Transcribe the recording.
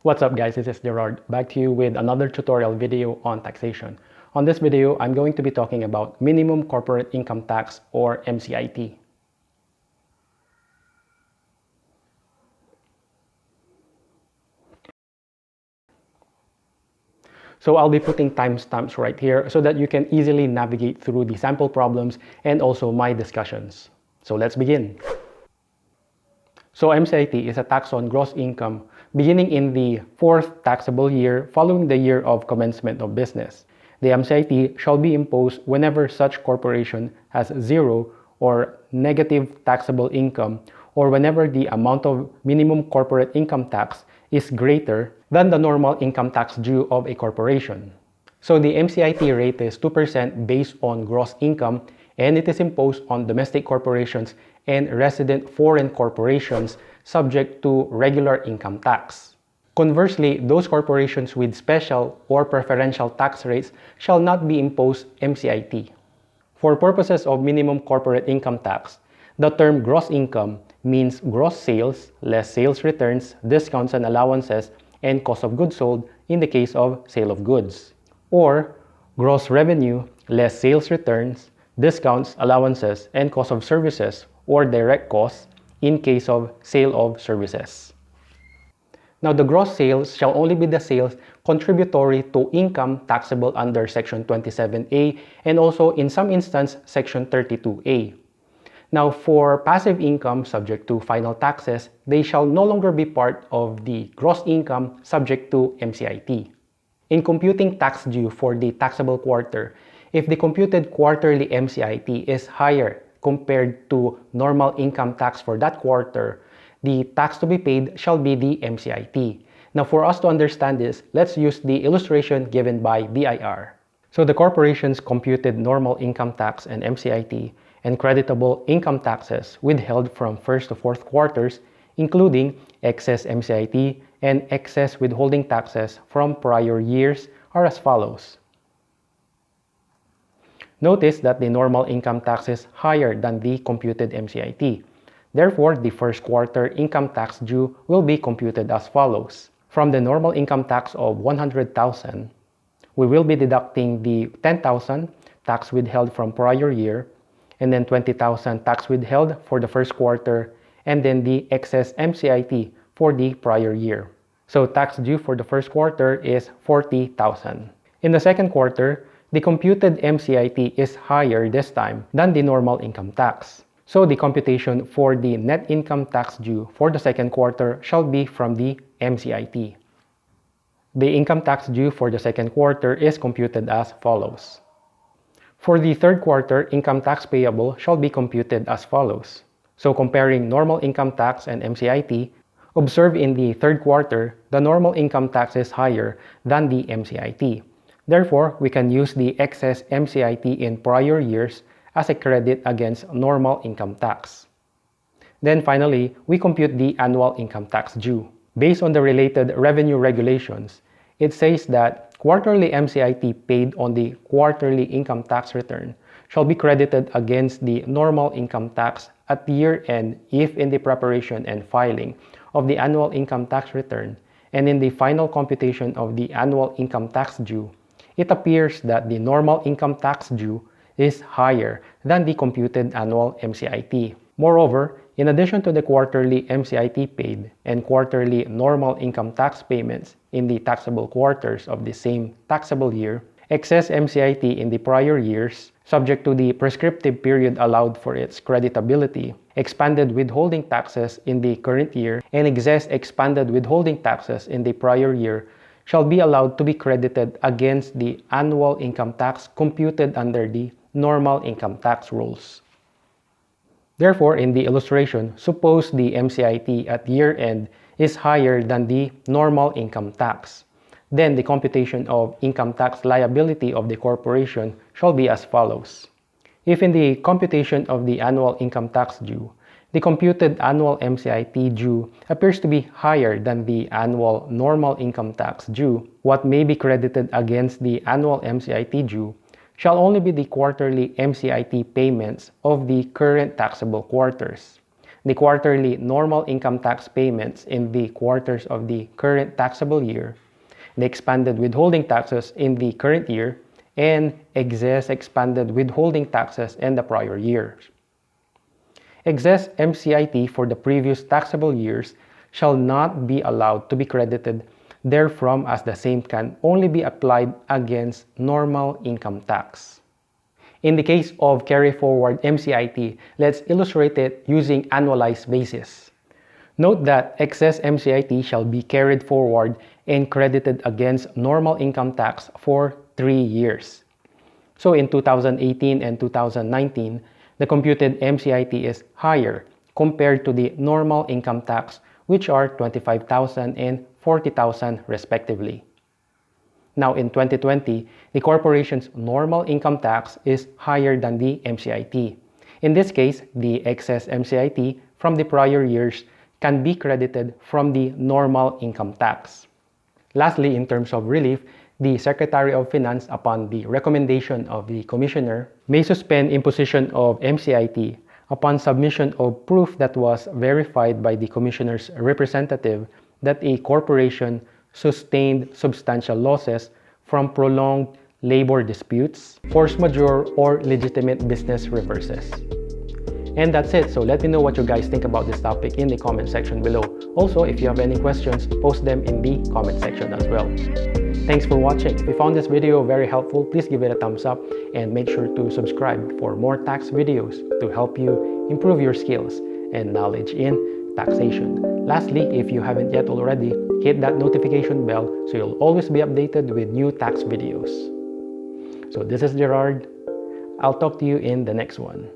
What's up guys, this is Gerard, back to you with another tutorial video on taxation. On this video, I'm going to be talking about minimum corporate income tax or MCIT. So I'll be putting timestamps right here so that you can easily navigate through the sample problems and also my discussions. So let's begin. So MCIT is a tax on gross income beginning in the fourth taxable year following the year of commencement of business. The MCIT shall be imposed whenever such corporation has zero or negative taxable income, or whenever the amount of minimum corporate income tax is greater than the normal income tax due of a corporation. So the MCIT rate is 2% based on gross income, and it is imposed on domestic corporations and resident foreign corporations subject to regular income tax. Conversely, those corporations with special or preferential tax rates shall not be imposed MCIT. For purposes of minimum corporate income tax, the term gross income means gross sales less sales returns, discounts and allowances, and cost of goods sold in the case of sale of goods, or gross revenue less sales returns, discounts, allowances, and cost of services or direct costs in case of sale of services. Now, the gross sales shall only be the sales contributory to income taxable under Section 27A and also in some instance Section 32A. Now, for passive income subject to final taxes, they shall no longer be part of the gross income subject to MCIT. In computing tax due for the taxable quarter, if the computed quarterly MCIT is higher compared to normal income tax for that quarter, the tax to be paid shall be the MCIT. Now, for us to understand this, let's use the illustration given by BIR. So the corporation's computed normal income tax and MCIT and creditable income taxes withheld from first to fourth quarters, including excess MCIT and excess withholding taxes from prior years, are as follows. Notice that the normal income tax is higher than the computed MCIT. Therefore, the first quarter income tax due will be computed as follows. From the normal income tax of 100,000, we will be deducting the 10,000 tax withheld from prior year, and then 20,000 tax withheld for the first quarter, and then the excess MCIT for the prior year. So tax due for the first quarter is 40,000. In the second quarter, the computed MCIT is higher this time than the normal income tax. So the computation for the net income tax due for the second quarter shall be from the MCIT. The income tax due for the second quarter is computed as follows. For the third quarter, income tax payable shall be computed as follows. So comparing normal income tax and MCIT, observe in the third quarter, the normal income tax is higher than the MCIT. Therefore, we can use the excess MCIT in prior years as a credit against normal income tax. Then finally, we compute the annual income tax due. Based on the related revenue regulations, it says that quarterly MCIT paid on the quarterly income tax return shall be credited against the normal income tax at year end if in the preparation and filing of the annual income tax return and in the final computation of the annual income tax due, it appears that the normal income tax due is higher than the computed annual MCIT. Moreover, in addition to the quarterly MCIT paid and quarterly normal income tax payments in the taxable quarters of the same taxable year, excess MCIT in the prior years, subject to the prescriptive period allowed for its creditability, expanded withholding taxes in the current year, and excess expanded withholding taxes in the prior year shall be allowed to be credited against the annual income tax computed under the normal income tax rules. Therefore, in the illustration, suppose the MCIT at year end is higher than the normal income tax. Then the computation of income tax liability of the corporation shall be as follows. If in the computation of the annual income tax due, the computed annual MCIT due appears to be higher than the annual normal income tax due, what may be credited against the annual MCIT due shall only be the quarterly MCIT payments of the current taxable quarters. the quarterly normal income tax payments in the quarters of the current taxable year, the expanded withholding taxes in the current year, and excess expanded withholding taxes in the prior years. Excess MCIT for the previous taxable years shall not be allowed to be credited therefrom, as the same can only be applied against normal income tax. In the case of carry forward MCIT, let's illustrate it using annualized basis. Note that excess MCIT shall be carried forward and credited against normal income tax for 3 years. So in 2018 and 2019, the computed MCIT is higher compared to the normal income tax, which are 25,000 and 40,000 respectively. Now in 2020, the corporation's normal income tax is higher than the MCIT. In this case, the excess MCIT from the prior years can be credited from the normal income tax. Lastly, in terms of relief, the Secretary of Finance, upon the recommendation of the Commissioner, may suspend imposition of MCIT upon submission of proof that was verified by the Commissioner's representative that a corporation sustained substantial losses from prolonged labor disputes, force majeure, or legitimate business reverses. And that's it. So let me know what you guys think about this topic in the comment section below. Also, if you have any questions, post them in the comment section as well. Thanks for watching. If you found this video very helpful, please give it a thumbs up and make sure to subscribe for more tax videos to help you improve your skills and knowledge in taxation. Lastly, if you haven't yet already, hit that notification bell so you'll always be updated with new tax videos. So this is Gerard. I'll talk to you in the next one.